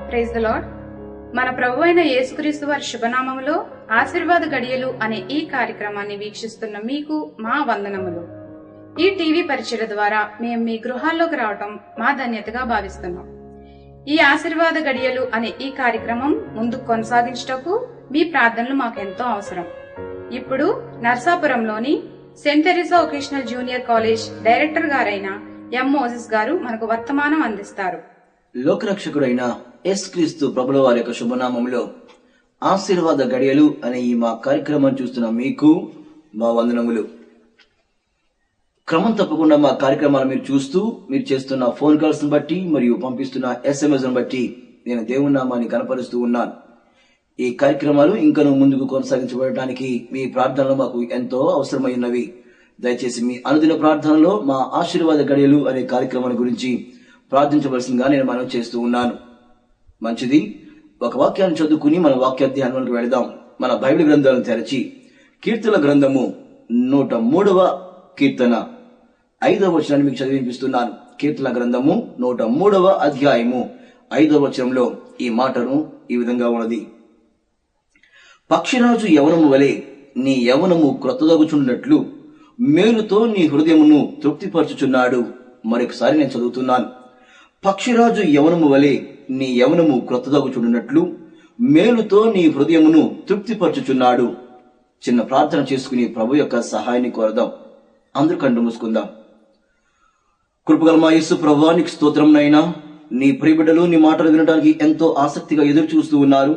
Praise the lord. మన ప్రభు అయిన యేసుక్రీస్తు వారి శుభనామములో ఆశీర్వాద గడియలు అనే ఈ కార్యక్రమాన్ని వీక్షిస్తున్న మీకు మా వందనములు. ఈ టీవీ పరిచయ ద్వారా మేము మీ గృహాల్లోకి రావటం మా ధన్యతగా భావిస్తున్నాం. ఈ ఆశీర్వాద గడియలు అనే ఈ కార్యక్రమం ముందుకు కొనసాగించుటకు మీ ప్రార్థనలు మాకెంతో అవసరం. ఇప్పుడు నర్సాపురంలోని Saint Teresa vocational junior college director గారైన ఎం మోసెస్ గారు మనకు వర్తమానం అందిస్తారు. లోకరక్షకుడైన యేసుక్రీస్తు ప్రభుల వారి యొక్క శుభనామంలో ఆశీర్వాద గడియలు అనే ఈ మా కార్యక్రమం చూస్తున్న మీకు మా వందనములు. క్రమం తప్పకుండా మా కార్యక్రమాలు మీరు చూస్తూ మీరు చేస్తున్న ఫోన్ కాల్స్ ను బట్టి మరియు పంపిస్తున్న SMS ను బట్టి నేను దేవుని నామాన్ని కనపరుస్తూ ఉన్నాను. ఈ కార్యక్రమాలు ఇంకనూ ముందుకు కొనసాగించబడటానికి మీ ప్రార్థనలు మాకు ఎంతో అవసరమైనవి. దయచేసి మీ అనుదిన ప్రార్థనలో మా ఆశీర్వాద గడియలు అనే కార్యక్రమాల గురించి ప్రార్థించవలసిందిగా నేను మనవి చేస్తూ ఉన్నాను. మంచిది, ఒక వాక్యాన్ని చదువుకుని మన వాక్య ధ్యానానికి వెళదాం. మన బైబిల్ గ్రంథాలను తెరచి కీర్తన గ్రంథము 103వ కీర్తన 5వ వచనాన్ని మీకు చదివినిపిస్తున్నాను. కీర్తన గ్రంథము 103వ అధ్యాయము 5వ వచనంలో ఈ మాటను ఈ విధంగా ఉన్నది. పక్షిరాజు యవనము వలె నీ యవనము క్రొత్తదగుచున్నట్లు మేలుతో నీ హృదయమును తృప్తిపరచుచున్నాడు. మరొకసారి నేను చదువుతున్నాను. పక్షిరాజు యవనము వలె నీ యవనము క్రొత్తదగుచున్నట్లు మేలుతో నీ హృదయమును తృప్తిపరచుచున్నాడు. చిన్న ప్రార్థన చేసుకుని ప్రభు యొక్క సహాయాన్ని కోరదాం. అందరూ కళ్ళు మూసుకుందాం. కృపగల మా యేసు ప్రభువా, నీకు స్తోత్రంనైనా. నీ ప్రియబిడ్డలు నీ మాటలు వినడానికి ఎంతో ఆసక్తిగా ఎదురు చూస్తూ ఉన్నారు.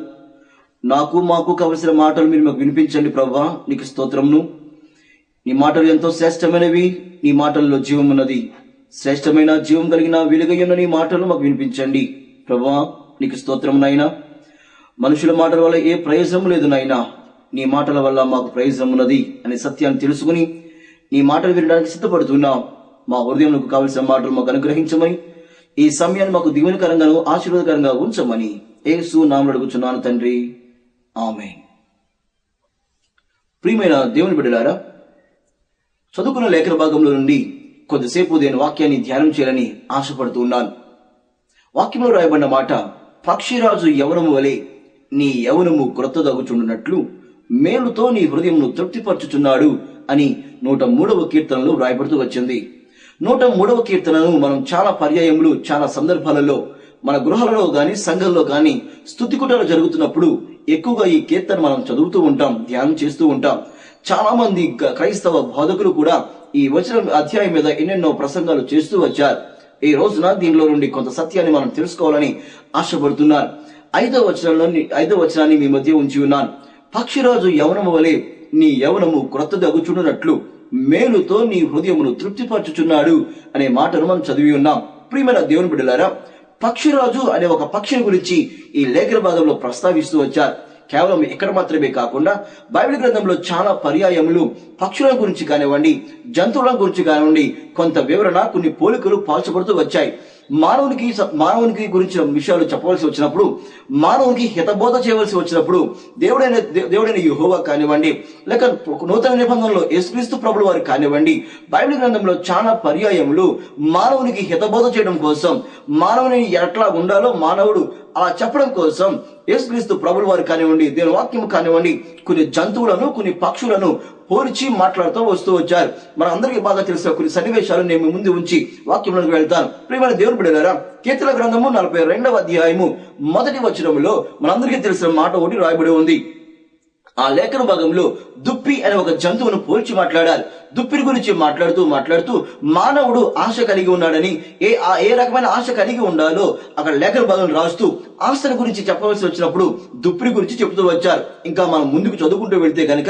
మాకు కావలసిన మాటలు మీరు మాకు వినిపించండి ప్రభువా. నీకు స్తోత్రమును. నీ మాటలు ఎంతో శ్రేష్టమైనవి. నీ మాటల్లో జీవం ఉన్నది. శ్రేష్టమైన జీవం కలిగిన వెలుగైన నీ మాటలు మాకు వినిపించండి ప్రభువా. నీకు స్తోత్రమునైనా. మనుషుల మాటల వల్ల ఏ ప్రయోజనం లేదు నాయనా. నీ మాటల వల్ల మాకు ప్రయోజనం ఉన్నది అనే సత్యాన్ని తెలుసుకుని నీ మాటలు వినడానికి సిద్ధపడుతున్నాం. మా హృదయంలో కావలసిన మాటలు మాకు అనుగ్రహించమని, ఈ సమయాన్ని మాకు దీవెనకరంగాను ఆశీర్వాదకరంగా ఉంచమని యేసు నామములో అడుగుచున్నాను తండ్రి, ఆమేన్. ప్రియమైన దేవుని బిడ్డలారా, చదువుకున్న లేఖన భాగంలో నుండి కొద్దిసేపు నేను వాక్యాన్ని ధ్యానం చేయాలని ఆశపడుతూ ఉన్నాను. వాక్యంలో రాయబడిన మాట, పక్షిరాజు యవనము వలె నీ యవనము క్రొత్తదగుచున్నట్లు మేలుతో నీ హృదయమును తృప్తిపరచుచున్నాడు అని 103వ కీర్తనలో రాయబడుతూ వచ్చింది. 103వ కీర్తనను మనం చాలా పర్యాయములు చాలా సందర్భాలలో మన గృహాలలో గాని సంఘంలో గాని స్తుతికుటాలు జరుగుతున్నప్పుడు ఎక్కువగా ఈ కీర్తన మనం చదువుతూ ఉంటాం, ధ్యానం చేస్తూ ఉంటాం. చాలా మంది క్రైస్తవ బోధకులు కూడా ఈ వచనం అధ్యాయం మీద ఎన్నెన్నో ప్రసంగాలు చేస్తూ వచ్చారు. ఈ రోజున దీనిలో నుండి కొంత సత్యాన్ని మనం తెలుసుకోవాలని ఆశపడుతున్నాను. 5వ వచనాన్ని మీ మధ్య ఉంచి ఉన్నాను. పక్షిరాజు యవనము వలె నీ యవనము క్రొత్తదగుచున్నట్లు మేలుతో నీ హృదయమును తృప్తిపరచుచున్నాడు అనే మాటను మనం చదివి ఉన్నాం. ప్రియమైన దేవుని బిడ్డలారా, పక్షిరాజు అనే ఒక పక్షిని గురించి ఈ లేఖన భాగంలో ప్రస్తావిస్తూ వచ్చారు. కేవలం ఇక్కడ మాత్రమే కాకుండా బైబిల్ గ్రంథంలో చాలా పర్యాయములు పక్షుల గురించి కానివ్వండి, జంతువుల గురించి కానివ్వండి, కొంత వివరణ, కొన్ని పోలికలు పాల్చబడుతూ వచ్చాయి. మానవునికి గురించిన విషయాలు చెప్పవలసి వచ్చినప్పుడు, మానవునికి హితబోధ చేయవలసి వచ్చినప్పుడు దేవుడైన యెహోవా కానివ్వండి, లేక నూతన నిబంధనలో యేసుక్రీస్తు ప్రభుల వారు కానివ్వండి, బైబిల్ గ్రంథంలో చాలా పర్యాయములు మానవునికి హితబోధ చేయడం కోసం, మానవుని ఎట్లా ఉండాలో మానవుడు అలా చెప్పడం కోసం యేసుక్రీస్తు ప్రభుల వారు కానివ్వండి, దేవుని వాక్యం కానివ్వండి, కొన్ని జంతువులను కొన్ని పక్షులను పోల్చి మాట్లాడుతూ వస్తూ వచ్చారు. మన అందరికీ బాగా తెలిసిన కొన్ని సన్నివేశాలు నేను ముందు ఉంచి వాక్యంలోకి వెళ్తాను. ప్రియమైన దేవుని బిడ్డలారా, కీర్తన గ్రంథము 42వ అధ్యాయము 1వ వచనములో మనందరికీ తెలిసిన మాట ఒకటి రాయబడి ఉంది. ఆ లేఖన భాగంలో దుప్పి అనే ఒక జంతువును పోల్చి మాట్లాడారు. దుప్పిని గురించి మాట్లాడుతూ మానవుడు ఆశ కలిగి ఉన్నాడని, ఏ రకమైన ఆశ కలిగి ఉండాలో అక్కడ లేఖన భాగం రాస్తూ ఆశల గురించి చెప్పవలసి వచ్చినప్పుడు దుప్పిని గురించి చెబుతూ వచ్చారు. ఇంకా మనం ముందుకు చదువుకుంటూ వెళ్తే కనుక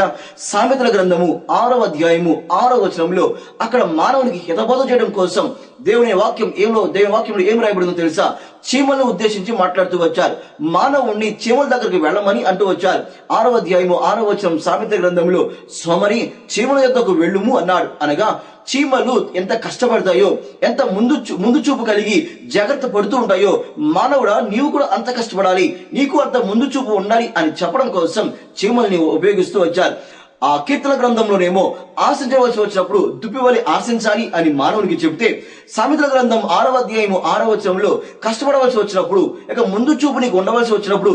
సామెతల గ్రంథము 6వ అధ్యాయము 6వ వచనంలో అక్కడ మానవునికి హితబోధ చేయడం కోసం దేవుని వాక్యంలో ఏం రాయబడిందో తెలుసా? చీమలను ఉద్దేశించి మాట్లాడుతూ వచ్చారు. మానవుణ్ణి చీమల దగ్గరికి వెళ్ళమని అంటూ వచ్చారు. 6వ అధ్యాయము 6వ వచనం సామెత గ్రంథంలో, సోమరి చీమల యొద్దకు వెళ్ళుము అన్నాడు. అనగా చీమలు ఎంత కష్టపడతాయో, ఎంత ముందు చూపు కలిగి జాగ్రత్త పడుతూ ఉంటాయో, మానవుడా నీవు కూడా అంత కష్టపడాలి, నీకు అంత ముందు చూపు ఉండాలి అని చెప్పడం కోసం చీమల్ని ఉపయోగిస్తూ వచ్చారు. ఆ కీర్తన గ్రంథంలోనేమో ఆశించవలసి వచ్చినప్పుడు దుప్పివలి ఆశించాలి అని మానవునికి చెబితే, సామెతల గ్రంథం 6వ అధ్యాయము 6వ వచనంలో కష్టపడవలసి వచ్చినప్పుడు, ఇక ముందు చూపు నీకు ఉండవలసి వచ్చినప్పుడు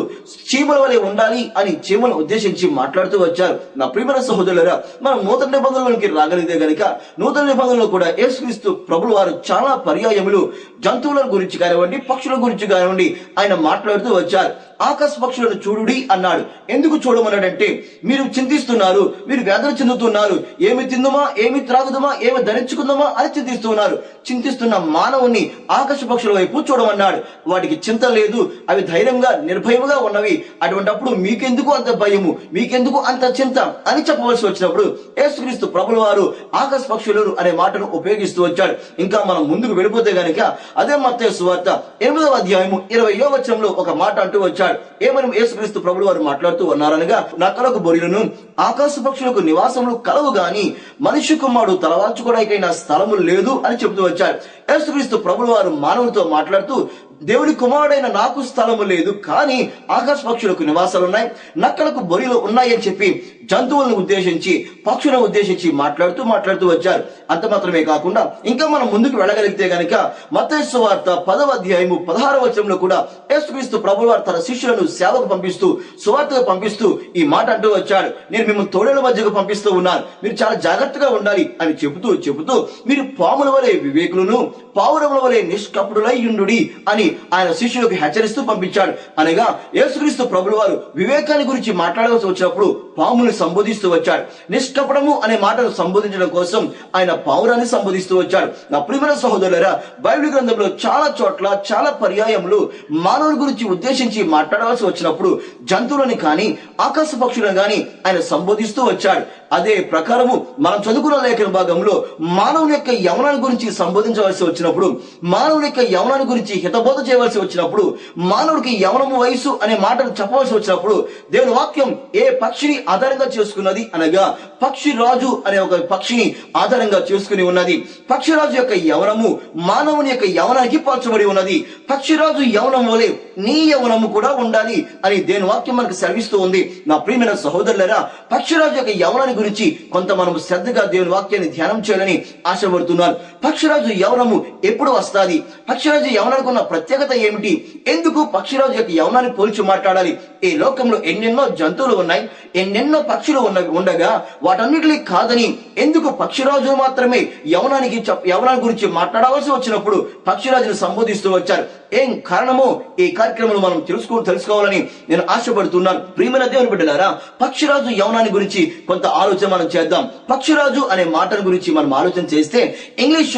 చీమల వలె ఉండాలి అని చీమలను ఉద్దేశించి మాట్లాడుతూ వచ్చారు. నా ప్రియమైన సహోదరులారా, మనం నూతన నిబంధనలోనికి రాగలిగితే గనుక నూతన నిబంధనలో కూడా యేసుక్రీస్తు ప్రభులు వారు చాలా పర్యాయములు జంతువుల గురించి కానివ్వండి, పక్షుల గురించి కానివ్వండి ఆయన మాట్లాడుతూ వచ్చారు. ఆకాశ పక్షులను చూడుడి అన్నాడు. ఎందుకు చూడమన్నాడంటే, మీరు చింతిస్తున్నారు, మీరు వేదన చెందుతున్నారు, ఏమి తిందుమా, ఏమి త్రాగుదమా, ఏమి ధరించుకుందామా అని చింతిస్తున్నారు. చింతిస్తున్న మానవుని ఆకాశ పక్షుల వైపు చూడమన్నాడు. వాటికి చింత లేదు, అవి ధైర్యంగా నిర్భయముగా ఉన్నవి. అటువంటిప్పుడు మీకెందుకు అంత భయము, మీకెందుకు అంత చింత అని చెప్పవలసి వచ్చినప్పుడు యేసుక్రీస్తు ప్రభుల వారు ఆకాశ పక్షులు అనే మాటను ఉపయోగిస్తూ వచ్చాడు. ఇంకా మనం ముందుకు వెళ్ళిపోతే గనక అదే మత్తయి సువార్త 8వ అధ్యాయము 20వ వచనంలో ఒక మాట అంటూ వచ్చాడు. ఏమని యేసుక్రీస్తు ప్రభులు వారు మాట్లాడుతూ ఉన్నారనగా, నక్కలకు బొరియలను ఆకాశ పక్షులకు నివాసములు కలవు గాని మనిషి కుమారుడు తలవాల్చుకోవడానికైనా స్థలము లేదు అని చెబుతూ వచ్చాడు. యేసుక్రీస్తు ప్రభులు వారు మానవులతో మాట్లాడుతూ, దేవుని కుమారుడైన నాకు స్థలము లేదు, కానీ ఆకాశ పక్షులకు నివాసాలు ఉన్నాయి, నక్కలకు బొరియలు ఉన్నాయని చెప్పి జంతువులను ఉద్దేశించి, పక్షులను ఉద్దేశించి మాట్లాడుతూ వచ్చారు. అంత మాత్రమే కాకుండా ఇంకా మనం ముందుకు వెళ్ళగలిగితే గనక మత్తయి సువార్త 10వ అధ్యాయము 16వ వచనంలో కూడా యేసుక్రీస్తు ప్రభువు వారు తన శిష్యులను సేవకు పంపిస్తూ, సువార్తకు పంపిస్తూ ఈ మాట అంటూ వచ్చాడు. నేను మిమ్మల్ని తోడేళ్ల మధ్యకు పంపిస్తూ ఉన్నాను, మీరు చాలా జాగ్రత్తగా ఉండాలి అని చెబుతూ మీరు పాముల వలె వివేకులను, పావురముల వలె నిష్కపటులై ఉండుడి అని ఆయన శిష్యులకు హెచ్చరిస్తూ పంపించాడు. అనగా యేసుక్రీస్తు ప్రభులు వారు వివేకాన్ని గురించి మాట్లాడవలసి వచ్చినప్పుడు పాముని సంబోధిస్తూ వచ్చాడు. నిష్కపటము అనే మాటను సంబోధించడం కోసం ఆయన పావురాన్ని సంబోధిస్తూ వచ్చాడు. నా ప్రియమైన సహోదరులారా, బైబిల్ గ్రంథంలో చాలా చోట్ల చాలా పర్యాయములు మానవుని గురించి ఉద్దేశించి మాట్లాడవలసి వచ్చినప్పుడు జంతువులని కానీ ఆకాశ పక్షులను కానీ ఆయన సంబోధిస్తూ వచ్చాడు. అదే ప్రకారము మనం చదువుకున్న లేఖన భాగంలో మానవుని యొక్క యవనాన్ని గురించి సంబోధించవలసి వచ్చినప్పుడు, మానవుని యొక్క యవనాన్ని గురించి హితబోధ చేయవలసి వచ్చినప్పుడు, మానవుడికి యవనము వయసు అనే మాటను చెప్పవలసి వచ్చినప్పుడు దేవుని వాక్యం ఏ పక్షిని ఆధారంగా చేసుకున్నది అనగా పక్షి రాజు అనే ఒక పక్షిని ఆధారంగా చేసుకుని ఉన్నది. పక్షిరాజు యొక్క యవనము మానవుని యొక్క యవనానికి పోల్చబడి ఉన్నది. పక్షిరాజు యవనం వలె నీ యవనము కూడా ఉండాలి అని దేవుని వాక్యం మనకు సెలవిస్తూ ఉంది. నా ప్రియమైన సహోదరులారా, పక్షిరాజు యొక్క యవనాన్ని గురించి కొంత మనం శ్రద్ధగా దేవుని వాక్యాన్ని ధ్యానం చేయాలని ఆశపడుతున్నాను. పక్షిరాజు యవనము ఎప్పుడు వస్తాది? పక్షిరాజు యవనానికి ఉన్న ప్రత్యేకత ఏమిటి? ఎందుకు పక్షిరాజు యొక్క యవనాన్ని పోల్చి మాట్లాడాలి? ఈ లోకంలో ఎన్నెన్నో జంతువులు ఉన్నాయి, ఎన్నెన్నో పక్షులు ఉండగా వాటన్నిటిని కాదని ఎందుకు పక్షిరాజు మాత్రమే యవనాన్ని గురించి మాట్లాడవలసి వచ్చినప్పుడు పక్షిరాజును సంబోధిస్తూ వచ్చారు? ఏం కారణమో ఈ కార్యక్రమంలో మనం తెలుసుకోవాలని నేను ఆశపడుతున్నాను. ప్రియమైన దేవుని బిడ్డలారా, పక్షిరాజు యవనాన్ని గురించి కొంత ఆలోచన మనం చేద్దాం. పక్షిరాజు అనే మాటల గురించి మనం ఆలోచన చేస్తే ఇంగ్లీష్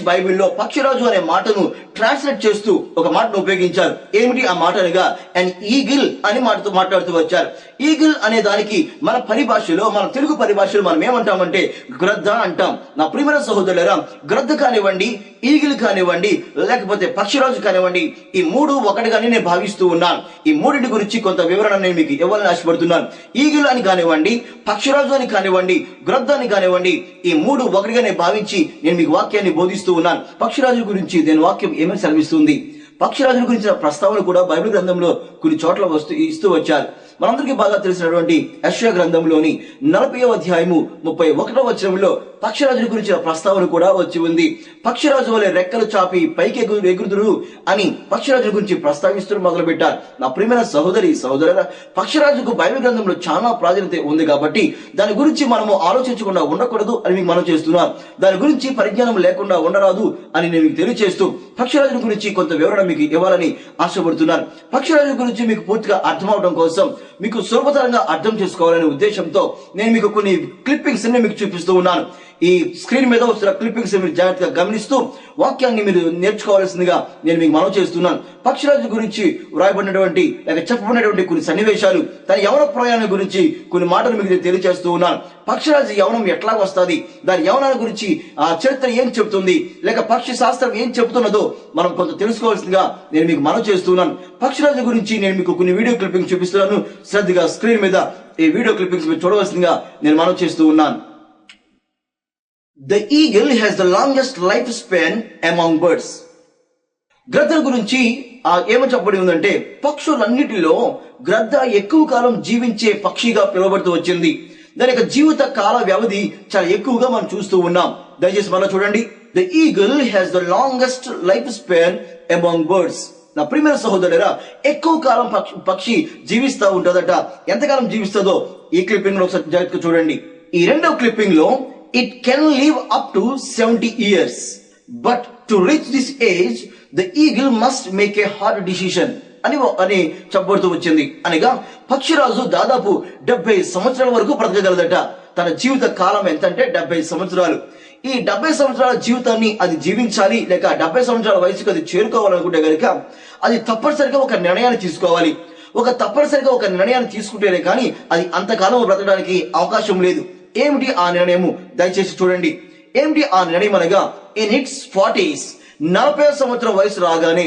బైబిల్లో పక్షిరాజు అనే మాటను ట్రాన్స్లేట్ చేస్తూ ఒక మాటను ఉపయోగించారు. ఏమిటి ఆ మాట అనగా అండ్ ఈగిల్ అని మాట్లాడుతూ వచ్చారు. ఈగిల్ అనే దానికి మన తెలుగు పరిభాషలో మనం ఏమంటామంటే గ్రద్ద అంటాం. నా ప్రియమైన సహోదరులారా, గ్రద్ద కానివ్వండి, ఈగిల్ కానివ్వండి, లేకపోతే పక్షిరాజు కానివ్వండి, ఈ మూడు ఒకటిగానే నేను భావిస్తూ ఉన్నాను. ఈ మూడింటి గురించి కొంత వివరణ నేను మీకు ఇవ్వాలని ఆశపడుతున్నాను. ఈగిల్ అని కానివ్వండి, పక్షిరాజు అని కానివ్వండి, గ్రద్ద అని కానివ్వండి, ఈ మూడు ఒకటిగానే భావించి నేను మీకు వాక్యాన్ని బోధిస్తూ ఉన్నాను. పక్షిరాజు గురించి నేను వాక్యం ఏమని సెలవిస్తుంది? పక్షిరాజుల గురించిన ప్రస్తావన కూడా బైబిల్ గ్రంథంలో కొన్ని చోట్ల ఇస్తూ వచ్చారు. మనందరికీ బాగా తెలిసినటువంటి యెషయా గ్రంథంలోని 40వ అధ్యాయము 31వ వచనంలో పక్షిరాజుల గురించిన ప్రస్తావన కూడా వచ్చి ఉంది. పక్షిరాజు వలె రెక్కలు చాపి పైకి ఎగురుదురు అని పక్షిరాజుల గురించి ప్రస్తావిస్తూ మొదలు పెట్టారు. నా ప్రియమైన సహోదరుల, పక్షిరాజుకు బైబిల్ గ్రంథంలో చాలా ప్రాధాన్యత ఉంది కాబట్టి దాని గురించి మనము ఆలోచించకుండా ఉండకూడదు అని మీకు మనం చేస్తున్నాం. దాని గురించి పరిజ్ఞానం లేకుండా ఉండరాదు అని నేను మీకు తెలియజేస్తూ పక్షిరాజుల గురించి కొంత వివరణ మీకు ఇవ్వాలని ఆశపడుతున్నాను. పక్షిరాజుల గురించి మీకు పూర్తిగా అర్థం అవడం కోసం, మీకు సులభతరంగా అర్థం చేసుకోవాలనే ఉద్దేశంతో నేను మీకు కొన్ని క్లిప్పింగ్స్ మీకు చూపిస్తూ ఉన్నాను. ఈ స్క్రీన్ మీద వస్తున్న క్లిప్పింగ్స్ మీరు జాగ్రత్తగా గమనిస్తూ వాక్యాన్ని మీరు నేర్చుకోవాల్సిందిగా నేను మీకు మనవి చేస్తున్నాను. పక్షిరాజు గురించి వ్రాయబడినటువంటి లేక చెప్పబడినటువంటి కొన్ని సన్నివేశాలు, తన యవన ప్రయాణం గురించి కొన్ని మాటలు మీకు తెలియజేస్తూ ఉన్నాను. పక్షిరాజు యవనం ఎట్లా వస్తుంది, దాని యవనాన్ని గురించి ఆ చరిత్ర ఏం చెబుతుంది, లేక పక్షి శాస్త్రం ఏం చెబుతున్నదో మనం కొంత తెలుసుకోవాల్సిందిగా నేను మీకు మనవి చేస్తున్నాను. పక్షిరాజు గురించి నేను మీకు కొన్ని వీడియో క్లిప్పింగ్ చూపిస్తున్నాను. శ్రద్ధగా స్క్రీన్ మీద ఈ వీడియో క్లిప్పింగ్స్ మీరు చూడవలసిందిగా నేను మనవి చేస్తూ ఉన్నాను. The eagle has the longest lifespan among birds. గ్రద్ద గురించి ఏమని చెప్పబడి ఉందంటే, పక్షులన్నిటిలో గ్రద్ద ఎక్కువ కాలం జీవించే పక్షిగా పిలువబడుతూ వచ్చింది. దాని యొక్క జీవిత కాల వ్యవధి చాలా ఎక్కువగా మనం చూస్తూ ఉన్నాం. దయచేసి మళ్ళీ చూడండి. The eagle has the longest life span among birds. నా ప్రియమైన సహోదరులారా, ఎక్కువ కాలం పక్షి జీవిస్తూ ఉంటుందట. ఎంతకాలం జీవిస్తుందో ఈ క్లిప్పింగ్ లో ఒకసారి జాగ్రత్తగా చూడండి. ఈ రెండవ క్లిప్పింగ్ లో it can live up to 70 years, but to reach this age the eagle must make a hard decision అని చెప్పబడుతూ వచ్చింది. అనగా పక్షిరాజు దాదాపు 70 సంవత్సరాల వరకు బ్రతకగలదట. తన జీవిత కాలం ఎంత అంటే 70 సంవత్సరాలు. ఈ 70 సంవత్సరాల జీవితాన్ని అది జీవించాలి, లేక 70 సంవత్సరాల వయసుకు అది చేరుకోవాలనుకుంటే కనుక అది తప్పనిసరిగా ఒక నిర్ణయాన్ని తీసుకోవాలి. తప్పనిసరిగా ఒక నిర్ణయాన్ని తీసుకుంటేనే కానీ అది అంతకాలం బ్రతకడానికి అవకాశం లేదు. ఏమిటి ఆ నిర్ణయము? దయచేసి చూడండి. ఏమిటి ఆ నిర్ణయం అనగా, ఇన్ ఇట్స్ 40s, 40వ సంవత్సరం వయసు రాగానే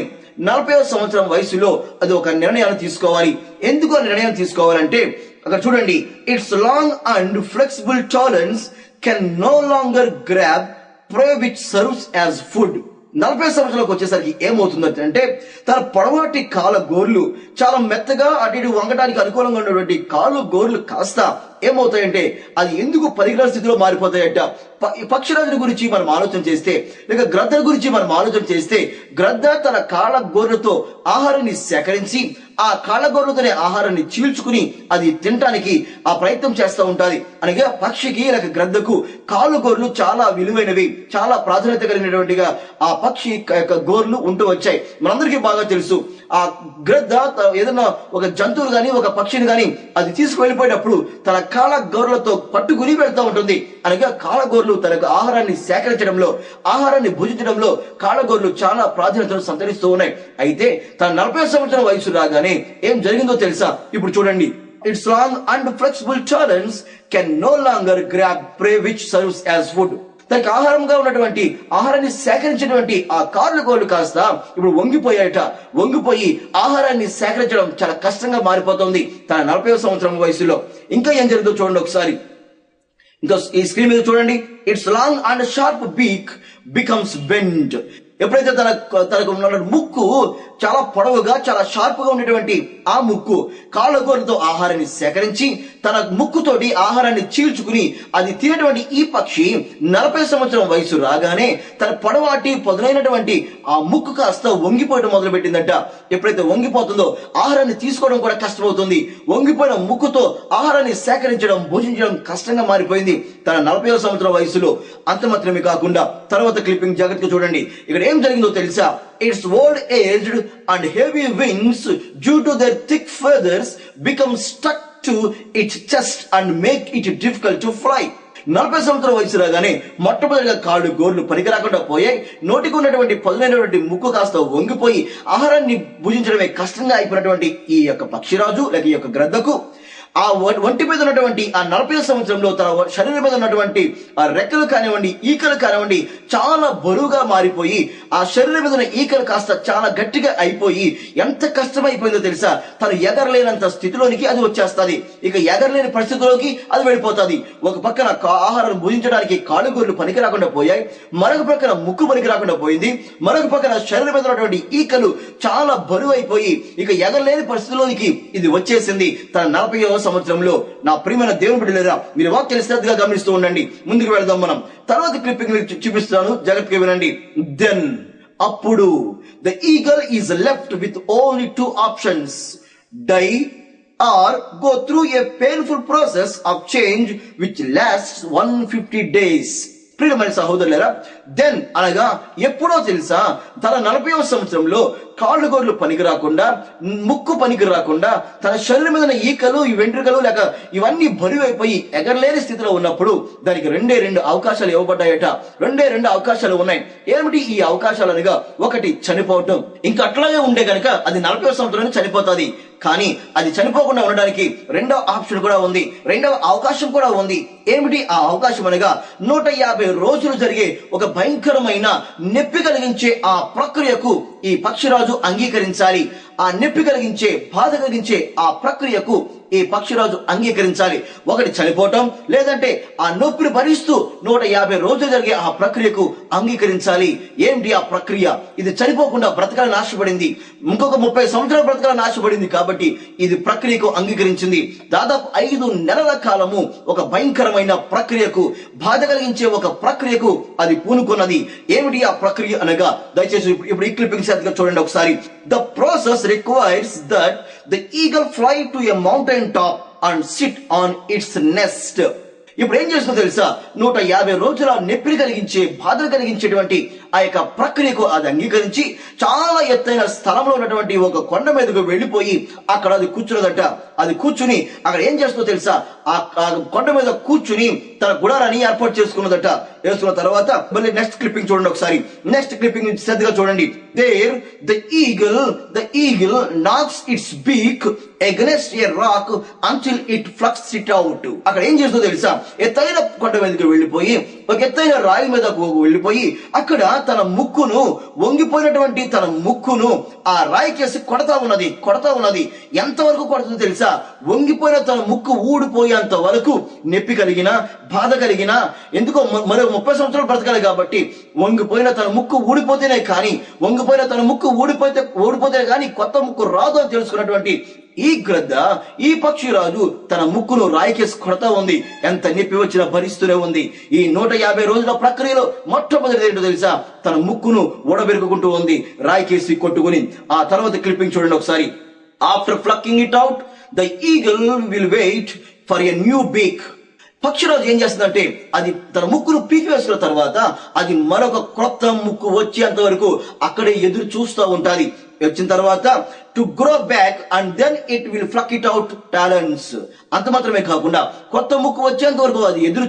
40వ సంవత్సరం వయసులో అది ఒక నిర్ణయాన్ని తీసుకోవాలి. ఎందుకు ఆ నిర్ణయం తీసుకోవాలంటే అక్కడ చూడండి, it's long and flexible talons can no longer grab prey which serves as food. 40 సంవత్సరాలకు వచ్చేసరికి ఏమవుతుందంటే తన పొడవాటి కాల గోర్లు చాలా మెత్తగా అటు ఇటు వంగడానికి అనుకూలంగా ఉన్నటువంటి కాలు గోర్లు కాస్త ఏమవుతాయంటే అది ఎందుకు పనికిరాని స్థితిలో మారిపోతాయట. పక్షిరాజుల గురించి మనం ఆలోచన చేస్తే, లేక గ్రద్ద గురించి మనం ఆలోచన చేస్తే, గ్రద్ద తన కాళ్ళ గోర్లతో ఆహారాన్ని సేకరించి ఆ కాళ్ళ గోర్లతోనే ఆహారాన్ని చీల్చుకుని అది తినడానికి ఆ ప్రయత్నం చేస్తూ ఉంటుంది. అనగా పక్షికి లేక గ్రద్దకు కాళ్ళు గోర్లు చాలా విలువైనవి, చాలా ప్రాధాన్యత కలిగినటువంటిగా ఆ పక్షి యొక్క గోర్లు ఉంటూ వచ్చాయి. మనందరికీ బాగా తెలుసు. ఆ గ్రద్ద ఏదైనా ఒక జంతువులు గాని ఒక పక్షిని గాని అది తీసుకువెళ్ళిపోయేటప్పుడు తన కాళ్ళ గోర్లతో పట్టుకుని వెళ్తూ ఉంటుంది. అనగా కాళ్ళ గోర్లు తనకు ఆహారాన్ని సేకరించడంలో, ఆహారాన్ని భుజించడంలో కాళ్ళ గోర్లు చాలా ప్రాధాన్యతను సంతరిస్తూ ఉన్నాయి. అయితే తన 40 సంవత్సరం వయసు రాగానే ఏం జరిగిందో తెలుసా? ఇప్పుడు చూడండి. It's long and flexible talons can no longer grab prey which serves as food. తనకి ఆహారంగా ఉన్నటువంటి ఆహారాన్ని సేకరించినటువంటి ఆ కాళ్ళు గోర్లు కాస్త ఇప్పుడు వంగిపోయి ఆహారాన్ని సేకరించడం చాలా కష్టంగా మారిపోతుంది తన 40వ సంవత్సరం వయసులో. ఇంకా ఏం జరుగుతుందో చూడండి ఒకసారి. ఇంకా ఈ స్క్రీన్ మీద చూడండి. It's long and sharp beak becomes bend. ఎప్పుడైతే తనకు ఉన్న ముక్కు చాలా పొడవుగా చాలా షార్ప్ గా ఉండేటువంటి ఆ ముక్కు కాళ్ళ గోర్లతో ఆహారాన్ని సేకరించి తన ముక్కుతోటి ఆహారాన్ని చీల్చుకుని అది తినేటువంటి ఈ పక్షి 40 సంవత్సరం వయసు రాగానే తన పొడవాటి పదునైనటువంటి ఆ ముక్కు కాస్త వంగిపోయడం మొదలు పెట్టిందట. ఎప్పుడైతే వంగిపోతుందో ఆహారాన్ని తీసుకోవడం కూడా కష్టమవుతుంది. వంగిపోయిన ముక్కుతో ఆహారాన్ని సేకరించడం, భోజించడం కష్టంగా మారిపోయింది తన 40వ సంవత్సరం వయసులో. అంత మాత్రమే కాకుండా తర్వాత క్లిప్పింగ్ జాగ్రత్తగా చూడండి. ఇక్కడ ఏం జరిగిందో తెలుసా? Its old aged and heavy wings due to their thick feathers become stuck to its chest and make it difficult to fly. 40 సంవత్సరం వయసు రాగానే మొట్టమొదటిగా కాళ్ళు గోర్లు పనికి రాకుండా పోయాయి. నోటికి ఉన్నటువంటి పదునైనటువంటి ముక్కు కాస్త వంగిపోయి ఆహారాన్ని భుజించడమే కష్టంగా అయిపోయినటువంటి ఈ యొక్క పక్షిరాజు లేక ఈ యొక్క గ్రద్దకు ఆ ఒంటి మీద ఉన్నటువంటి ఆ 40 సంవత్సరంలో తన శరీరం మీద ఉన్నటువంటి ఆ రెక్కలు కానివ్వండి, ఈకలు కానివ్వండి చాలా బరువుగా మారిపోయి ఆ శరీరం మీద ఉన్న ఈకలు కాస్త చాలా గట్టిగా అయిపోయి ఎంత కష్టమైపోయిందో తెలుసా? తను ఎగరలేనంత స్థితిలోనికి అది వచ్చేస్తుంది. ఇక ఎగరలేని పరిస్థితిలోకి అది వెళ్ళిపోతుంది. ఒక పక్కన ఆహారం భుజించడానికి కాళ్ళు గోర్లు పనికి రాకుండా పోయాయి, మరొక పక్కన ముక్కు పనికి రాకుండా పోయింది, మరొక పక్కన శరీరం మీద ఉన్నటువంటి ఈకలు చాలా బరువు అయిపోయి ఇక ఎగరలేని పరిస్థితిలోనికి ఇది వచ్చేసింది తన 40వ సంవత్సరంలో. నా ప్రియమైన దేవుని బిడ్డలారా, మీరు వాక్యాన్ని శ్రద్ధగా గమనిస్తూ ఉండండి. ముందుకు వెళ్దాం మనం. తర్వాత క్లిప్పింగ్ చూపిస్తాను, జాగ్రత్తగా వినండి. దెన్ అప్పుడు the eagle is left with only 2 options: die or go through a painful process of change which lasts 150 days. ప్రియమైన సహోదరులారా, దెన్ అనగా ఎప్పుడో తెలుసా? తన 40వ సంవత్సరంలో కాళ్ళు గోర్లు పనికి రాకుండా, ముక్కు పనికి రాకుండా, తన శరీరం మీద ఈకలు, ఈ వెంట్రుకలు లేక ఇవన్నీ బరువైపోయి ఎగరలేని స్థితిలో ఉన్నప్పుడు దానికి 2 అవకాశాలు ఇవ్వబడ్డాయట. 2 అవకాశాలు ఉన్నాయి. ఏమిటి ఈ అవకాశాలు అనగా, ఒకటి చనిపోవటం. ఇంకా అట్లాగే ఉండే కనుక అది 40వ సంవత్సరంలో చనిపోతుంది. కానీ అది చనిపోకుండా ఉండడానికి 2వ ఆప్షన్ కూడా ఉంది, 2వ అవకాశం కూడా ఉంది. ఏమిటి ఆ అవకాశం అనగా 150 రోజులు జరిగే ఒక భయంకరమైన నొప్పి కలిగించే ఆ ప్రక్రియకు ఈ పక్షిరాజు అంగీకరించాలి. ఆ నొప్పి కలిగించే, బాధ కలిగించే ఆ ప్రక్రియకు ఈ పక్షిరాజు అంగీకరించాలి. ఒకటి చనిపోవటం, లేదంటే ఆ నొప్పిని భరిస్తూ 150 రోజులు జరిగే ఆ ప్రక్రియకు అంగీకరించాలి. ఏంటి ఆ ప్రక్రియ? ఇది చనిపోకుండా బ్రతకాలని ఆశపడింది, ఇంకొక 30 సంవత్సరాలు బ్రతకాలని ఆశపడింది కాబట్టి ఇది ప్రక్రియకు అంగీకరించింది. దాదాపు 5 నెలల కాలము ఒక భయంకరమైన ప్రక్రియకు, బాధ కలిగించే ఒక ప్రక్రియకు అది పూనుకున్నది. ఏమిటి ఆ ప్రక్రియ అనగా, దయచేసి ఇప్పుడు ఈ క్లిప్పింగ్ శ్రద్ధగా చూడండి ఒకసారి. The process requires that the eagle fly to a mountain top and sit on its nest. ఇప్పుడు ఏం చేస్తుందో తెలుసా? 150 రోజుల నొప్పిని కలిగించే, బాధలు కలిగించేటువంటి ఆ యొక్క ప్రక్రియకు అది అంగీకరించి చాలా ఎత్తైన స్థలంలో ఉన్నటువంటి ఒక కొండ మీదకు వెళ్లిపోయి అక్కడ అది కూర్చున్నదట. అది కూర్చుని అక్కడ ఏం చేస్తుందో తెలుసా? ఆ కొండ మీద కూర్చుని తన గుడారాన్ని ఏర్పాటు చేసుకున్నదట. వేసుకున్న తర్వాత మళ్ళీ నెక్స్ట్ క్లిప్పింగ్ చూడండి ఒకసారి. నెక్స్ట్ క్లిప్పింగ్ శ్రద్ధగా చూడండి. There the eagle knocks its beak against a rock until it flucks it out. అక్కడ ఏం చేస్తుందో తెలుసా? ఎత్తైన కొండ మీదకి వెళ్లిపోయి ఒక ఎత్తైన రాయి మీద వెళ్లిపోయి అక్కడ తన ముక్కును, వంగిపోయినటువంటి తన ముక్కును ఆ రాయికేసి కొడతా ఉన్నది. ఎంతవరకు కొడుతుందో తెలుసా? వంగిపోయిన తన ముక్కు ఊడిపోయేంత వరకు నొప్పి కలిగినా, బాధ కలిగినా, ఎందుకో మరో 30 సంవత్సరాలు బ్రతకాలి కాబట్టి వంగిపోయిన తన ముక్కు ఊడిపోతేనే కానీ కొత్త ముక్కు రాదు అని తెలుసుకున్నటువంటి ఈ గ్రద్ద, ఈ పక్షిరాజు తన ముక్కును రాయికేసి కొడతా ఉంది. ఎంత నొప్పి వచ్చినా భరిస్తూనే ఉంది. ఈ 150 రోజుల ప్రక్రియలో మొట్టమొదటి ఏంటో తెలుసా? తన ముక్కును ఊడబెరుకుంటూ ఉంది, రాయికేసి కొట్టుకుని. ఆ తర్వాత క్లిప్పింగ్ చూడండి ఒకసారి. After plucking it out, the eagle will wait for a new beak. పక్షిరాజు ఏం చేస్తుందంటే అది తన ముక్కును పీకి వేసుకున్న తర్వాత అది మరొక కొత్త ముక్కు వచ్చేంత వరకు అక్కడే ఎదురు చూస్తూ ఉండాలి. వచ్చిన తర్వాత to grow back and then it will pluck it out talons. అంత మాత్రమే కాకుండా కొత్త ముక్కు వచ్చేంత వరకు అది ఎదురు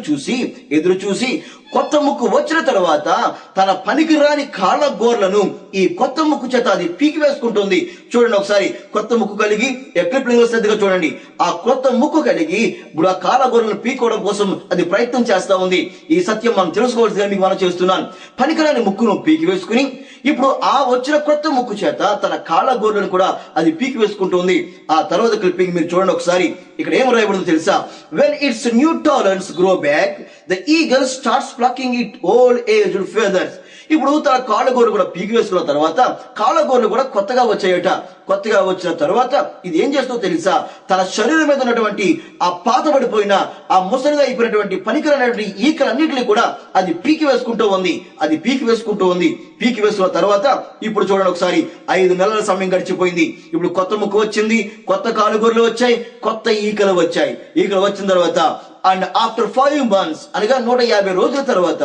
చూసి కొత్త ముక్కు వచ్చిన తర్వాత తన పనికిరాని కాళ్ళ గోర్లను ఈ కొత్త ముక్కు చేత అది పీకి వేసుకుంటుంది. చూడండి ఒకసారి. కొత్త ముక్కు కలిగి క్లిప్పింగ్ శ్రద్ధగా చూడండి. ఆ కొత్త ముక్కు కలిగి ఇప్పుడు ఆ కాళ్ళ గోర్లను పీకోవడం కోసం అది ప్రయత్నం చేస్తా ఉంది. ఈ సత్యం మనం తెలుసుకోవాల్సిందిగా మీకు మనం చేస్తున్నాను. పనికిరాని ముక్కును పీకి వేసుకుని ఇప్పుడు ఆ వచ్చిన కొత్త ముక్కు చేత తన కాళ్ళ గోర్లను కూడా అది పీకి వేసుకుంటుంది. ఆ తర్వాత క్లిప్పింగ్ మీరు చూడండి ఒకసారి. ఇక్కడ ఏం రాయబడిందో తెలుసా? When its new talons grow back, the eagle starts plucking its old-aged feathers. ఇప్పుడు తన కాళ్ళగోరు కూడా పీకి వేసుకున్న తర్వాత కాళ్ళగోర్లు కూడా కొత్తగా వచ్చాయట. కొత్తగా వచ్చిన తర్వాత ఇది ఏం చేస్తుందో తెలుసా? తన శరీరం మీద ఉన్నటువంటి ఆ పాత పడిపోయిన, ఆ ముసలిగా అయిపోయినటువంటి పనికిరానటువంటి ఈకలన్నింటినీ కూడా అది పీకి వేసుకుంటూ ఉంది. పీకి వేసుకున్న తర్వాత ఇప్పుడు చూడండి ఒకసారి. 5 నెలల సమయం గడిచిపోయింది. ఇప్పుడు కొత్త ముక్కు వచ్చింది, కొత్త కాలుగోర్లు వచ్చాయి, కొత్త ఈకలు వచ్చాయి. ఈకలు వచ్చిన తర్వాత అండ్ ఆఫ్టర్ 5 months అనగా 150 రోజుల తర్వాత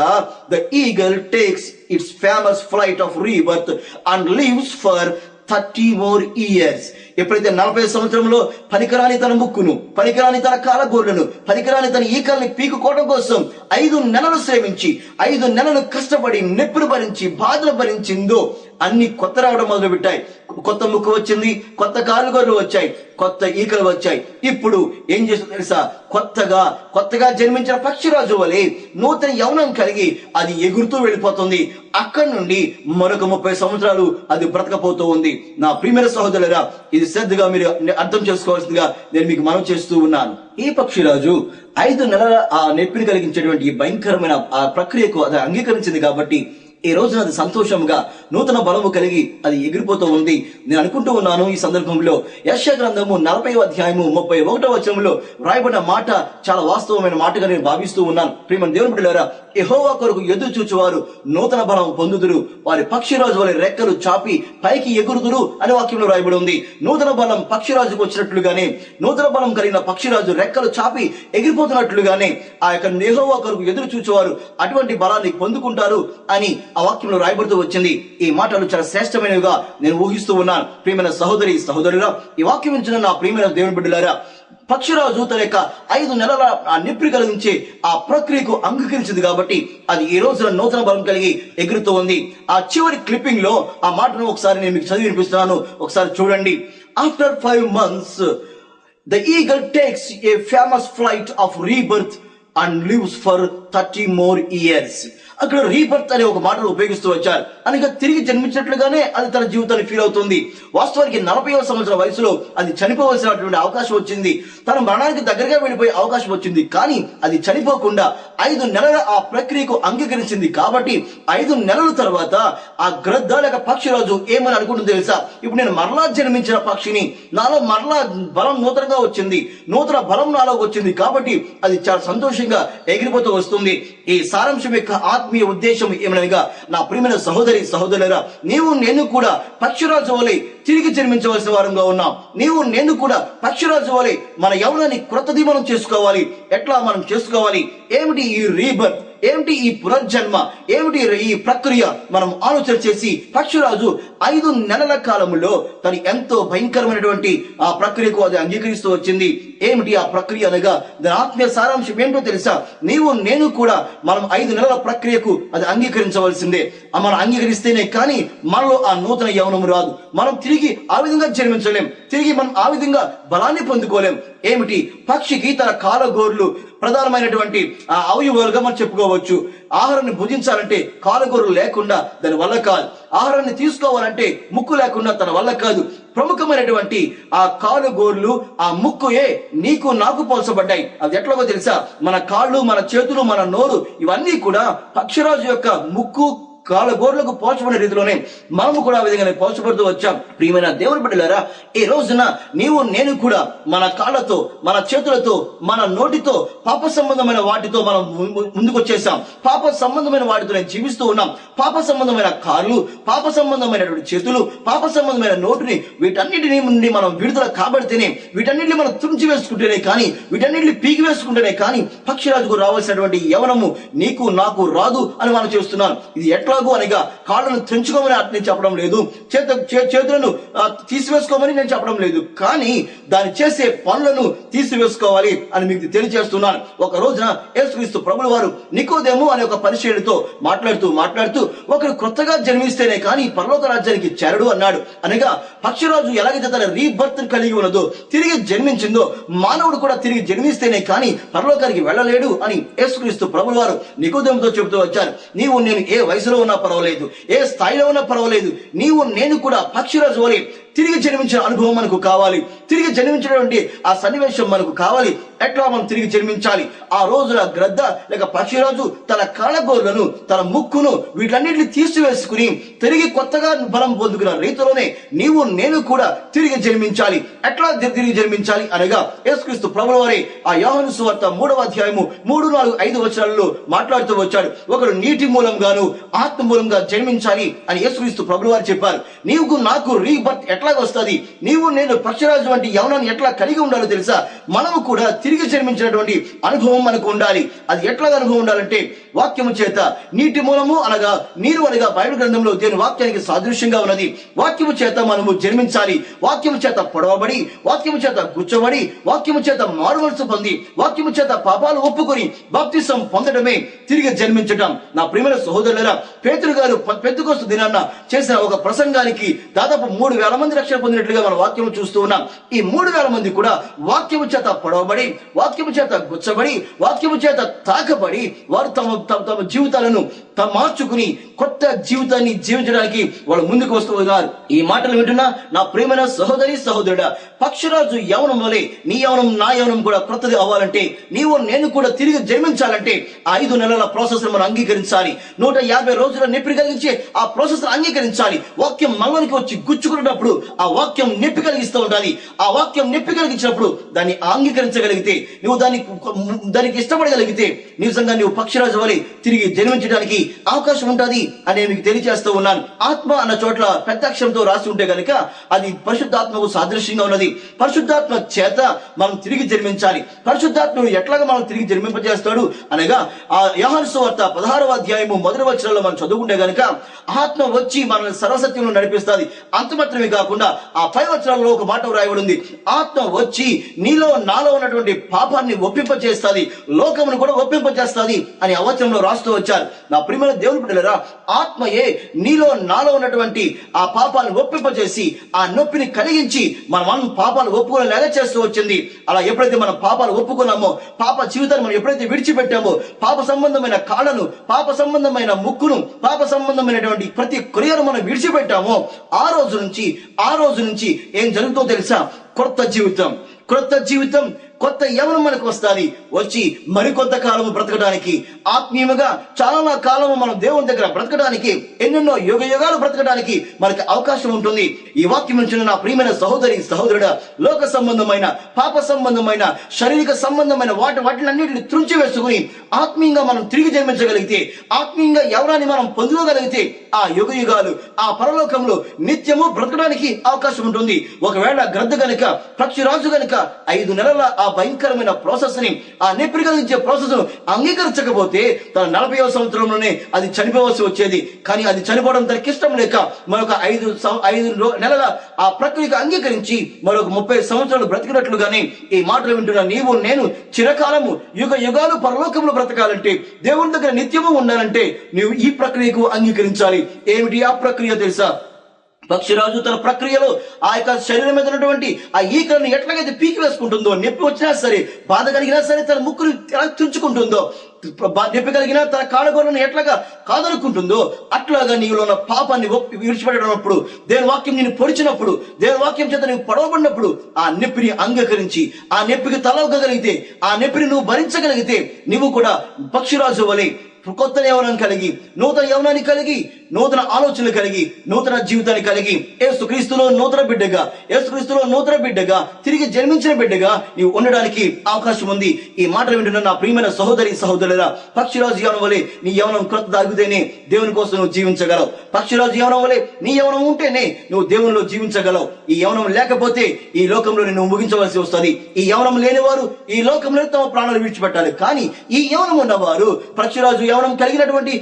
the eagle takes its famous flight of rebirth and lives for 30 more years. ఎప్పుడైతే 40 సంవత్సరంలో పనికిరాని తన ముక్కును, పనికిరాని తన కాలగోర్లను, పనికిరాని తన ఈకల్ని పీకుకోవడం కోసం 5 నెలలు శ్రమించి, 5 నెలలు కష్టపడి, నొప్పిని భరించి, బాధలు భరించిందో అన్ని కొత్త రావడం మొదలు పెట్టాయి. కొత్త ముక్కు వచ్చింది, కొత్త కాలుగోర్లు వచ్చాయి, కొత్త ఈకలు వచ్చాయి. ఇప్పుడు ఏం చేస్తుందో తెలుసా? కొత్తగా జన్మించిన పక్షిరాజు వలె నూతన యౌవనం కలిగి అది ఎగురుతూ వెళ్ళిపోతుంది. అక్కడి నుండి మరొక 30 సంవత్సరాలు అది బ్రతకపోతూ ఉంది. నా ప్రియమైన సహోదరులారా, ఇది శ్రద్ధగా మీరు అర్థం చేసుకోవాల్సిందిగా నేను మీకు మనవి చేస్తూ ఉన్నాను. ఈ పక్షిరాజు 5 నెలల ఆ నొప్పిని కలిగించేటువంటి భయంకరమైన ఆ ప్రక్రియకు అది అంగీకరించింది కాబట్టి ఈ రోజున అది సంతోషంగా నూతన బలము కలిగి అది ఎగిరిపోతూ ఉంది. నేను అనుకుంటూ ఉన్నాను ఈ సందర్భంలో యెషయా గ్రంథము 40వ అధ్యాయము 31వ వచనంలో రాయబడిన మాట చాలా వాస్తవమైన మాటగా నేను భావిస్తూ ఉన్నాను. ప్రియమైన దేవుని బిడ్డలారా, యెహోవా కొరకు ఎదురు చూచువారు నూతన బలం పొందుదురు, వారి పక్షిరాజు వారి రెక్కలు చాపి పైకి ఎగురుదురు అనే వాక్యంలో రాయబడి ఉంది. నూతన బలం పక్షిరాజుకు వచ్చినట్లుగానే, నూతన బలం కలిగిన పక్షిరాజు రెక్కలు చాపి ఎగిరిపోతున్నట్లుగానే ఆ యొక్క యెహోవా కొరకు ఎదురు చూచేవారు అటువంటి బలాన్ని పొందుకుంటారు అని ఆ వాక్యంలో రాయబడుతూ వచ్చింది. ఈ మాటలు చాలా శ్రేష్టమైనవిగా నేను ఊహిస్తూ ఉన్నాను. ప్రియమైన సహోదరులా, ఈ వాక్యం ఇచ్చిన నా ప్రియమైన దేవుని బిడ్డలారా, పక్షిరాజు తన యొక్క 5 నెలల ఆ నొప్పి కలిగించే ఆ ప్రక్రియకు అంగీకరించింది కాబట్టి అది ఈ రోజున నూతన బలం కలిగి ఎగురుతూ ఉంది. ఆ చివరి క్లిప్పింగ్ లో ఆ మాటను ఒకసారి నేను మీకు చదివి వినిపిస్తున్నాను. ఒకసారి చూడండి. After 5 months the eagle takes a famous flight of rebirth and lives for 30 more years. అక్కడ రీబర్త్ అనే ఒక మాటను ఉపయోగిస్తూ వచ్చారు. అనగా తిరిగి జన్మించినట్లుగానే అది తన జీవితాన్ని ఫీల్ అవుతుంది. వాస్తవానికి 40వ సంవత్సరం వయసులో అది చనిపోవలసినటువంటి అవకాశం వచ్చింది. తన మరణానికి దగ్గరగా వెళ్ళిపోయే అవకాశం వచ్చింది. కానీ అది చనిపోకుండా 5 నెలల ఆ ప్రక్రియకు అంగీకరించింది. కాబట్టి 5 నెలల తర్వాత ఆ గ్రద్ద లేక పక్షిరాజు ఏమని అనుకుంటుంది తెలుసా? ఇప్పుడు నేను మరలా జన్మించిన పక్షిని, నాలో మరలా బలం నూతనంగా వచ్చింది, నూతన బలం నాలో వచ్చింది. కాబట్టి అది చాలా సంతోషంగా ఎగిరిపోతూ వస్తుంది. ఈ సారాంశం యొక్క ఆత్మీయ ఉద్దేశం ఏమనగా, నా ప్రియమైన సహోదరి సహోదరులారా, నీవు నేను కూడా పక్షిరాజు వలె తిరిగి జన్మించవలసిన వారంగా ఉన్నాం. నీవు నేను కూడా పక్షిరాజు వలె మన యవ్వనాన్ని క్రొత్తది మనం చేసుకోవాలి. ఎట్లా మనం చేసుకోవాలి? ఏమిటి ఈ రీబర్త్? ఏమిటి ఈ పునర్జన్మ? ఏమిటి ఈ ప్రక్రియ? మనం ఆలోచన చేసి పక్షిరాజు 5 నెలల కాలంలో తను ఎంతో భయంకరమైనటువంటి ఆ ప్రక్రియకు అది అంగీకరిస్తూ వచ్చింది. ఏమిటి ఆ ప్రక్రియ అనగా దాని ఆత్మీయ సారాంశం ఏంటో తెలుసా? నీవు నేను కూడా మనం 5 నెలల ప్రక్రియకు అది అంగీకరించవలసిందే. మనం అంగీకరిస్తేనే కానీ మనలో ఆ నూతన యవ్వనం రాదు. మనం తిరిగి ఆ విధంగా జన్మించలేం. తిరిగి మనం ఆ విధంగా బలాన్ని పొందుకోలేం. ఏమిటి? పక్షికి తన కాలగోర్లు ప్రధానమైనటువంటి అవయవాలుగా మనం చెప్పుకోవచ్చు. ఆహారాన్ని భుజించాలంటే కాలగోర్లు లేకుండా దాని వల్ల కాదు. ఆహారాన్ని తీసుకోవాలంటే ముక్కు లేకుండా తన వల్ల కాదు. ప్రముఖమైనటువంటి ఆ కాలుగోర్లు, ఆ ముక్కుయే నీకు నాకు పోల్చబడ్డాయి. అది ఎట్లాగో తెలుసా? మన కాళ్ళు, మన చేతులు, మన నోరు ఇవన్నీ కూడా పక్షిరాజు యొక్క ముక్కు కాలగోర్లకు పోల్చబడిన రీతిలోనే మనము కూడా ఆ విధంగా పోల్చబడుతూ వచ్చాం. ప్రియమైన దేవుని బిడ్డలారా, ఈ రోజున నీవు నేను కూడా మన కాళ్ళతో, మన చేతులతో, మన నోటితో పాప సంబంధమైన వాటితో మనం ముందుకు వచ్చేసాం. పాప సంబంధమైన వాటితో జీవిస్తూ ఉన్నాం. పాప సంబంధమైన కాళ్ళు, పాప సంబంధమైనటువంటి చేతులు, పాప సంబంధమైన నోటిని, వీటన్నిటిని నుండి మనం విడుదల కాబడితేనే, వీటన్నిటిని మనం తుంచి వేసుకుంటేనే కానీ, వీటన్నిటిని పీకి వేసుకుంటేనే కానీ పక్షిరాజుకు రావాల్సినటువంటి యవనము నీకు నాకు రాదు అని మనం చేస్తున్నాం. ఇది ఎట్లాగూ అనగా కాళ్ళను తెంచుకోమని నేను చెప్పడం లేదు, చేతులను తీసివేసుకోమని నేను చెప్పడం లేదు. కానీ దాన్ని చేసే పనులను తీసివేసుకోవాలి అని మీకు తెలియజేస్తున్నాను. ఒక రోజున యేసుక్రీస్తు ప్రభువు వారు నికోదేము అనే ఒక పరిచయుడితో మాట్లాడుతూ ఒకరు కొత్తగా జన్మిస్తేనే కానీ పరలోక రాజ్యానికి చేరడు అన్నాడు. అనగా పక్షిరాజు ఎలాగైతే తన రీబర్త్ కలిగి ఉన్నదో, తిరిగి జన్మించిందో, మానవుడు కూడా తిరిగి జన్మిస్తేనే కానీ పరలోకానికి వెళ్ళలేడు అని యేసుక్రీస్తు ప్రభువు వారు నికోదేముతో చెబుతూ వచ్చారు. నీవు నేను ఏ వయసులో ఉన్నా పర్వాలేదు, ఏ స్థాయిలో ఉన్నా పర్వాలేదు, నీవు నేను కూడా పక్షిరాజు వలె తిరిగి జన్మించిన అనుభవం మనకు కావాలి. తిరిగి జన్మించినటువంటి ఆ సన్నివేశం మనకు కావాలి. ఎట్లా మనం తిరిగి జన్మించాలి? ఆ రోజున గ్రద్ద లేక పక్షిరాజు తన కాళ్ళగోర్లను, తన ముక్కును, వీటన్నిటిని తీసివేసుకుని తిరిగి కొత్తగా బలం పొందుకున్న రీతిలోనే నీవు నేను కూడా తిరిగి జన్మించాలి. ఎట్లా తిరిగి జన్మించాలి అనగా యేసుక్రీస్తు ప్రభువు వారే ఆ యోహాను సువార్త 3వ అధ్యాయము 3, 4, 5 వచనాలలో మాట్లాడుతూ వచ్చాడు. ఒకడు నీటి మూలంగాను ఆత్మ మూలంగా జన్మించాలి అని యేసుక్రీస్తు ప్రభువు వారు చెప్పారు. నీకు నాకు రీబర్త్ ఎట్లాగ వస్తుంది? నీవు నేను పక్షిరాజు వంటి యవనాన్ని ఎట్లా కలిగి ఉండాలో తెలుసా? మనము కూడా తిరిగి జన్మించినటువంటి అనుభవం మనకు ఉండాలి. అది ఎట్లా అనుభవం ఉండాలంటే వాక్యము చేత. నీటి మూలము అనగా నీరు అనగా బైబిల్ గ్రంథంలో దేని వాక్యానికి సాదృశ్యంగా ఉన్నది. వాక్యము చేత మనము జన్మించాలి. వాక్యము చేత పొడవబడి, వాక్యము చేత గుచ్చబడి, వాక్యము చేత మారుమనసు పొంది, వాక్యము చేత పాపాలు ఒప్పుకొని బాప్తిసం పొందడమే తిరిగి జన్మించటం. నా ప్రియమైన సహోదరులారా, పేతురు గారు పెంతెకొస్తు దినాన చేసిన ఒక ప్రసంగానికి దాదాపు 3000 మంది రక్షణ పొందినట్లుగా మన వాక్యము చూస్తూ ఉన్నాం. ఈ 3000 మంది కూడా వాక్యము చేత పొడవబడి, వాక్యము చేత గుచ్చబడి, వాక్యము చేత తాకబడి వారు తమ జీవితాలను మార్చుకుని కొత్త జీవితాన్ని జీవించడానికి వాళ్ళు ముందుకు వస్తూ ఉన్నారు. ఈ మాటలు వింటున్నా నా ప్రియమైన సహోదరి సహోదరుడా, పక్షిరాజు యవనం వలె నీ యవనం నా యవనం కూడా కొత్తది అవ్వాలంటే, నీవు నేను కూడా తిరిగి జన్మించాలంటే 5 నెలల ప్రాసెస్ మనం అంగీకరించాలి. 150 రోజుల నొప్పి కలిగించే ఆ ప్రాసెస్ అంగీకరించాలి. వాక్యం మనలోనికి వచ్చి గుచ్చుకున్నప్పుడు ఆ వాక్యం నొప్పి కలిగిస్తూ ఉండాలి. ఆ వాక్యం నొప్పి కలిగించినప్పుడు దాన్ని అంగీకరించగలిగితే, నువ్వు దానికి ఇష్టపడగలిగితే నిజంగా నువ్వు పక్షిరాజు వలె తిరిగి జన్మించడానికి అవకాశం ఉంటుంది అని మీకు తెలియజేస్తూ ఉన్నాను. ఆత్మ అన్న చోట్ల పెద్ద అక్షరంతో రాసి ఉంటే గనుక అది పరిశుద్ధాత్మకు సాదృశ్యంగా ఉన్నది. పరిశుద్ధాత్మ చేత మనం తిరిగి జన్మించాలి. పరిశుద్ధాత్మను ఎట్లాగా మనం తిరిగి జన్మింపజేస్తాడు అనగా ఆ యోహాను సువార్త 16వ అధ్యాయము 1వ వచనంలో మనం చదువుకుంటే గనుక ఆత్మ వచ్చి మనల్ని సర్వసత్యంలో నడిపిస్తుంది. అంత మాత్రమే కాకుండా కాకుండా ఆ పై వచనాలలో ఒక మాట వ్రాయబడి ఉంది. ఆత్మ వచ్చి నీలో నాలో ఉన్నటువంటి పాపాన్ని ఒప్పింపచేస్తుంది, లోకమును కూడా ఒప్పింపచేస్తుంది అని ఆ వచనంలో రాస్తూ వచ్చారు. నా ప్రియమైన దేవుని బిడ్డలారా, ఆత్మయే నీలో నాలో ఉన్నటువంటి ఆ పాపాలను ఒప్పింపచేసి ఆ నొప్పిని కలిగించి మనం పాపాలు ఒప్పుకునేలాగా చేస్తూ వచ్చింది. అలా ఎప్పుడైతే మనం పాపాలు ఒప్పుకున్నామో, పాప జీవితాన్ని మనం ఎప్పుడైతే విడిచిపెట్టామో, పాప సంబంధమైన కాళ్ళను, పాప సంబంధమైన ముక్కును, పాప సంబంధమైనటువంటి ప్రతి క్రియను మనం విడిచిపెట్టామో, ఆ రోజు నుంచి ఏం జరుగుతుందో తెలుసా? కొత్త జీవితం కొత్త యవనం మనకు వస్తుంది. వచ్చి మరికొంత కాలము బ్రతకడానికి, ఆత్మీయముగా చాలా కాలము మనం దేవుని దగ్గర బ్రతకడానికి, ఎన్నెన్నో యుగాలు బ్రతకడానికి మనకి అవకాశం ఉంటుంది. ఈ వాక్యం నుంచి నా ప్రియమైన సహోదరుడా, లోక సంబంధమైన, పాప సంబంధమైన, శారీరక సంబంధమైన వాటిలన్నింటిని త్రుంచి వేసుకుని ఆత్మీయంగా మనం తిరిగి జన్మించగలిగితే, ఆత్మీయంగా యవనాన్ని మనం పొందుకోగలిగితే, ఆ యుగాలు ఆ పరలోకంలో నిత్యము బ్రతకడానికి అవకాశం ఉంటుంది. ఒకవేళ గ్రద్ద గనుక, పక్షిరాజు గనుక 5 నెలల ఆ భయంకరమైన ప్రాసెస్ ని, ఆ నొప్పి కలిగించే ప్రాసెస్ ను అంగీకరించకపోతే తన 40వ సంవత్సరంలోనే అది చనిపోవలసి వచ్చేది. కానీ అది చనిపోవడం తనకి ఇష్టం లేక మరొక 5 నెలల ఆ ప్రక్రియకు అంగీకరించి మరొక 30 సంవత్సరాలు బ్రతికినట్లుగానే ఈ మాటలు వింటున్న నీవు నేను చిరకాలము యుగాలు పరలోకంలో బ్రతకాలంటే, దేవుని దగ్గర నిత్యము ఉండాలంటే నీవు ఈ ప్రక్రియకు అంగీకరించాలి. ఏమిటి ఆ ప్రక్రియ తెలుసా? పక్షిరాజు తన ప్రక్రియలో ఆ యొక్క శరీరం మీద ఉన్నటువంటి ఆ ఈకలను ఎట్లాగైతే పీకి వేసుకుంటుందో, నొప్పి వచ్చినా సరే, బాధ కలిగినా సరే తన ముక్కును ఎలా తుంచుకుంటుందో, నొప్పి కలిగినా తన కాళ్ళగోళ్ళను ఎట్లాగా కాదనుకుంటుందో, అట్లాగా నీలో ఉన్న పాపాన్ని విడిచిపెట్టడప్పుడు, దేవుని వాక్యం నేను పొడిచినప్పుడు, దేవుని వాక్యం చేత నీవు పడవబడినప్పుడు, ఆ నొప్పిని అంగీకరించి ఆ నొప్పికి తలవగలిగితే, ఆ నొప్పిని నువ్వు భరించగలిగితే, నువ్వు కూడా పక్షిరాజు వలె కొత్త యవనం కలిగి, నూతన యవనాన్ని కలిగి, నూతన ఆలోచనలు కలిగి, నూతన జీవితాన్ని కలిగి, యేసుక్రీస్తులో నూతన బిడ్డగా తిరిగి జన్మించిన బిడ్డగా నీవు ఉండడానికి అవకాశం ఉంది. ఈ మాటలు వింటున్న నా ప్రియమైన సహోదరులారా, పక్షిరాజు యవనం వలె నీ యవనం క్రొత్త దాగితేనే దేవుని కోసం నువ్వు జీవించగలవు. పక్షిరాజు యవనం వలె నీ యవనం ఉంటేనే నువ్వు దేవునిలో జీవించగలవు. ఈ యవనం లేకపోతే ఈ లోకంలో నువ్వు ముగించవలసి వస్తుంది. ఈ యవనం లేనివారు ఈ లోకంలో తమ ప్రాణాలు విడిచిపెట్టాలి. కానీ ఈ యవనం ఉన్నవారు, పక్షిరాజు యవనం కలిగినటువంటి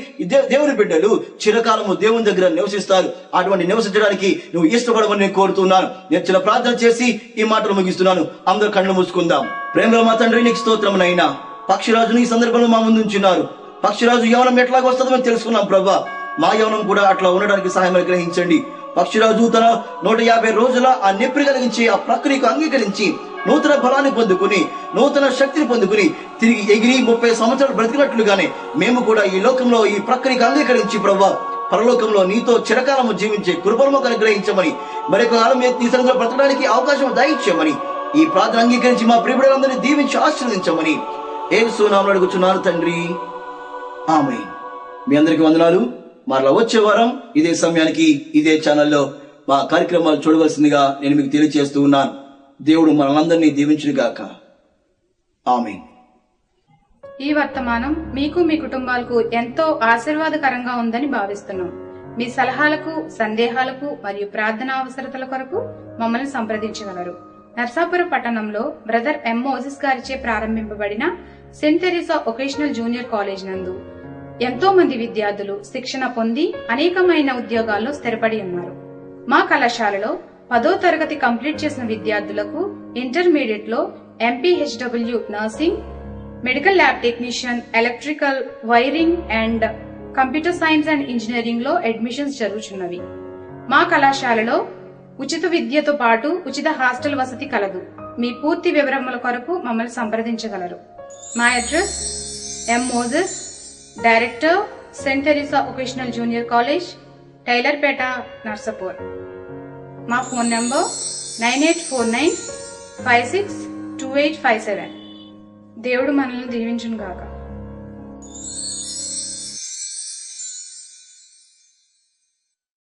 దేవుని బిడ్డలు చిరకాలము దేవుని దగ్గర నివసిస్తారు. అటువంటి నివసించడానికి నువ్వు ఇష్టపడమని నేను కోరుతున్నాను. నేను చిన్న ప్రార్థన చేసి ఈ మాటలు ముగిస్తున్నాను. అందరూ కళ్ళు మూసుకుందాం. ప్రేమలో మా తండ్రి, నీకు స్తోత్రమునైనా. పక్షిరాజుని ఈ సందర్భంలో మా ముందు ఉంచున్నారు. పక్షిరాజు యవనం ఎట్లాగ వస్తుందో మేము తెలుసుకున్నాం ప్రభా. మా యవనం కూడా అట్లా ఉండడానికి సహాయం గ్రహించండి. పక్షిరాజు తన 150 రోజుల ఆ నొప్పి కలిగించి ఆ ప్రక్రియకు అంగీకరించి నూతన బలాన్ని పొందుకుని, నూతన శక్తిని పొందుకుని తిరిగి ఎగిరి 30 సంవత్సరాలు బ్రతికినట్లుగానే మేము కూడా ఈ లోకంలో ఈ ప్రక్రియకు అంగీకరించి ప్రభా, పరలోకంలో నీతో చిరకాలము జీవించే కృపను అనుగ్రహించమని, మరొక కాలం నీ సన్నిధిలో బ్రతకడానికి అవకాశం దయచేయమని ఈ ప్రార్థన అంగీకరించి మా ప్రియబిడ్డలందరినీ దీవించి ఆశీర్వదించమని యేసు నామములో అడుగుచున్నాను తండ్రి, ఆమేన్. మీ అందరికీ వందనాలు. మరలా వచ్చే వారం ఇదే సమయానికి ఇదే ఛానల్లో మా కార్యక్రమాలు చూడవలసిందిగా నేను మీకు తెలియజేస్తూ ఉన్నాను. దేవుడు మనందరినీ దీవించును గాక. ఆమేన్. ఈ వర్తమానం మీకు మీ కుటుంబాలకు ఎంతో ఆశీర్వాదకరంగా ఉందని భావిస్తున్నాం. మీ సలహాలకు, సందేహాలకు మరియు ప్రార్థనా అవసరతల కొరకు మమ్మల్ని సంప్రదించగలరు. నర్సాపురం పట్టణంలో బ్రదర్ ఎం. మోసెస్ గారిచే ప్రారంభింపబడిన Saint Teresa vocational junior college నందు ఎంతో మంది విద్యార్థులు శిక్షణ పొంది అనేకమైన ఉద్యోగాల్లో స్థిరపడి ఉన్నారు. మా కళాశాలలో 10వ తరగతి కంప్లీట్ చేసిన విద్యార్థులకు ఇంటర్మీడియట్ లో MPHW nursing, medical lab technician, electrical, wiring and computer science and engineering లో అడ్మిషన్స్ జరుగుతున్నవి. మా కళాశాలలో ఉచిత విద్యతో పాటు ఉచిత హాస్టల్ వసతి కలదు. మీ పూర్తి వివరముల కొరకు మమ్మల్ని సంప్రదించగలరు. మా address M. Moses, director, Saint Teresa vocational junior college, Tailorpeta, Narsapur. మా ఫోన్ నంబర్ 9849562857. దేవుడు మనల్ని దీవించును గాక.